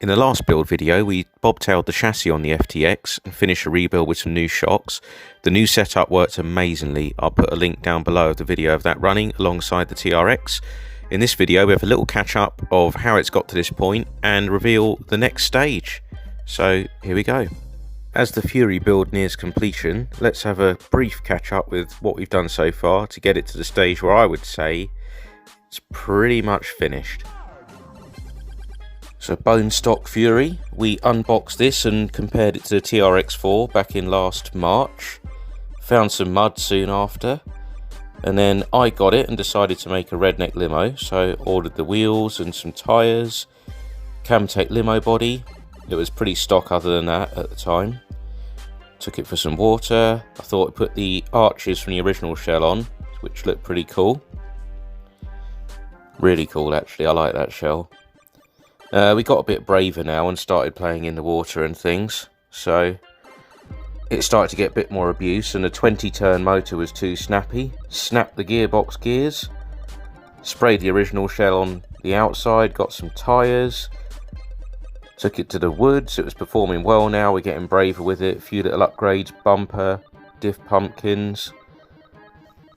In the last build video, we bobtailed the chassis on the FTX and finished a rebuild with some new shocks. The new setup worked amazingly. I'll put a link down below of the video of that running alongside the TRX. In this video, we have a little catch up of how it's got to this point and reveal the next stage. So here we go. As the Fury build nears completion, let's have a brief catch up with what we've done so far to get it to the stage where I would say it's pretty much finished. So bone stock Fury, we unboxed this and compared it to the TRX4 back in last March. Found some mud soon after, and then I got it and decided to make a redneck limo, so ordered the wheels and some tyres, Camtech limo body. It was pretty stock other than that at the time. Took it for some water. I thought I'd put the arches from the original shell on, which looked pretty cool. Really cool actually, I like that shell. We got a bit braver now and started playing in the water and things, so it started to get a bit more abuse, and the 20-turn motor was too snappy. Snapped the gearbox gears, sprayed the original shell on the outside, got some tyres, took it to the woods. It was performing well now, we're getting braver with it, a few little upgrades, bumper, diff pumpkins,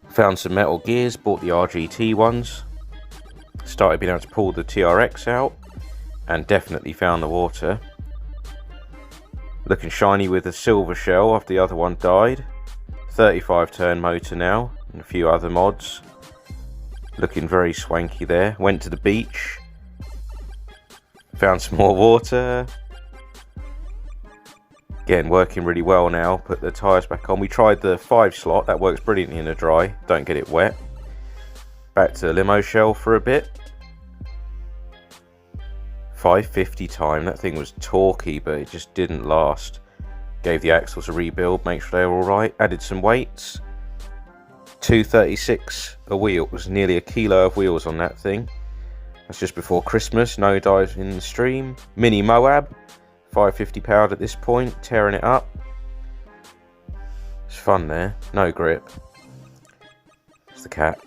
found some metal gears, bought the RGT ones, started being able to pull the TRX out, and definitely found the water. Looking shiny with a silver shell after the other one died. 35-turn motor now and a few other mods. Looking very swanky there. Went to the beach. Found some more water. Again, working really well now. Put the tyres back on. We tried the 5-slot. That works brilliantly in the dry. Don't get it wet. Back to the limo shell for a bit. 550 time, that thing was torquey, but it just didn't last. Gave the axles a rebuild, make sure they were alright, added some weights. 236 a wheel, it was nearly a kilo of wheels on that thing. That's just before Christmas, no dives in the stream. Mini Moab, 550 powered at this point, tearing it up. It's fun there, no grip. It's the cat.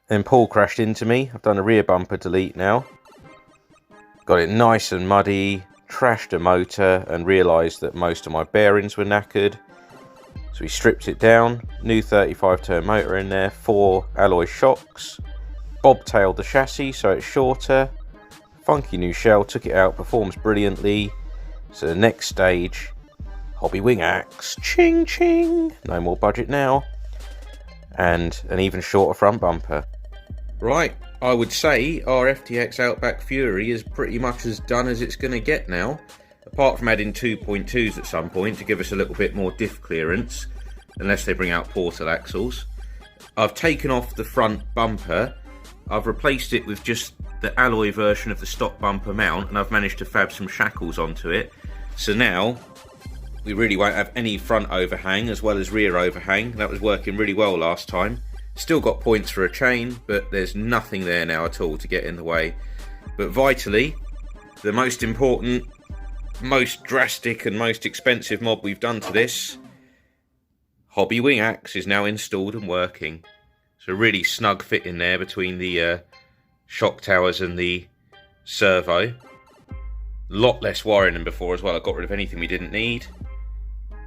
Then Paul crashed into me. I've done a rear bumper delete now. Got it nice and muddy, trashed a motor and realised that most of my bearings were knackered. So we stripped it down, new 35-turn motor in there, 4 alloy shocks, bobtailed the chassis so it's shorter, funky new shell, took it out, performs brilliantly. So the next stage, Hobbywing Axe, ching ching, no more budget now, and an even shorter front bumper. Right, I would say our FTX Outback Fury is pretty much as done as it's going to get now, apart from adding 2.2s at some point to give us a little bit more diff clearance, unless they bring out portal axles. I've taken off the front bumper, I've replaced it with just the alloy version of the stock bumper mount, and I've managed to fab some shackles onto it. So now we really won't have any front overhang as well as rear overhang. That was working really well last time. Still got points for a chain, but there's nothing there now at all to get in the way. But vitally, the most important, most drastic and most expensive mod we've done to this, Hobbywing Axe, is now installed and working. So really snug fit in there between the shock towers and the servo. Lot less wiring than before as well. I got rid of anything we didn't need. Look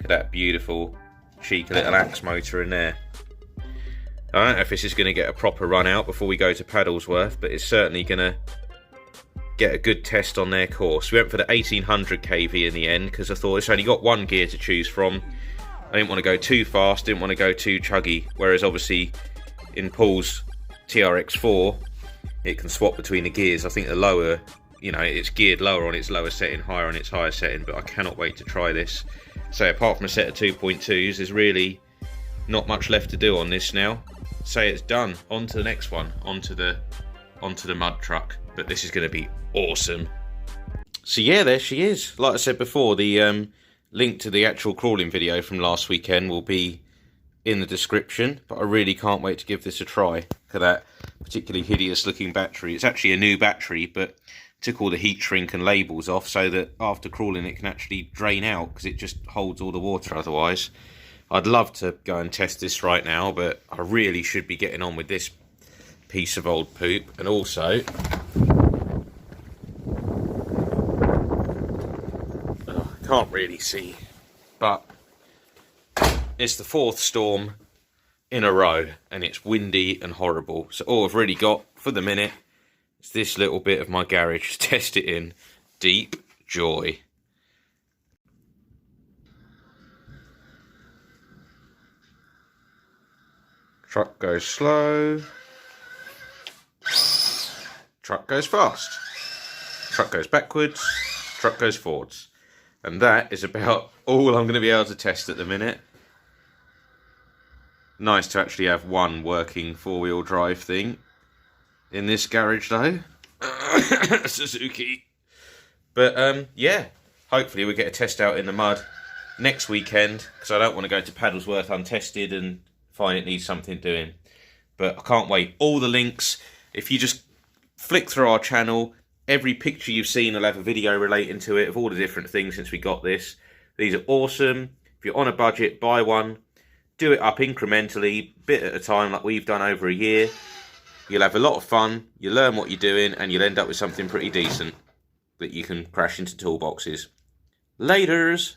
at that beautiful, cheeky little axe motor in there. I don't know if this is going to get a proper run out before we go to Paddlesworth, but it's certainly going to get a good test on their course. We went for the 1800 kV in the end because I thought it's only got one gear to choose from. I didn't want to go too fast, didn't want to go too chuggy, whereas obviously in Paul's TRX4 it can swap between the gears. I think the lower, you know, it's geared lower on its lower setting, higher on its higher setting, but I cannot wait to try this. So apart from a set of 2.2s, there's really not much left to do on this now. Say it's done, on to the next one, onto the mud truck, but this is going to be awesome. So yeah, there she is. Like I said before, the link to the actual crawling video from last weekend will be in the description, but I really can't wait to give this a try. Look at that particularly hideous looking battery. It's actually a new battery, but took all the heat shrink and labels off so that after crawling it can actually drain out, because it just holds all the water otherwise. I'd love to go and test this right now, but I really should be getting on with this piece of old poop. And also, can't really see, but it's the 4th storm in a row, and it's windy and horrible. So all I've really got for the minute is this little bit of my garage to test it in. Deep joy. Truck goes slow. Truck goes fast. Truck goes backwards. Truck goes forwards. And that is about all I'm going to be able to test at the minute. Nice to actually have one working 4-wheel drive thing in this garage though. Suzuki. But yeah, hopefully we'll get a test out in the mud next weekend, because I don't want to go to Paddlesworth untested and find it needs something doing. But I can't wait. All the links, if you just flick through our channel, every picture you've seen will have a video relating to it of all the different things since we got this. These are awesome. If you're on a budget, buy one. Do it up incrementally, bit at a time, like we've done over a year. You'll have a lot of fun, you'll learn what you're doing, and you'll end up with something pretty decent that you can crash into toolboxes. Laters!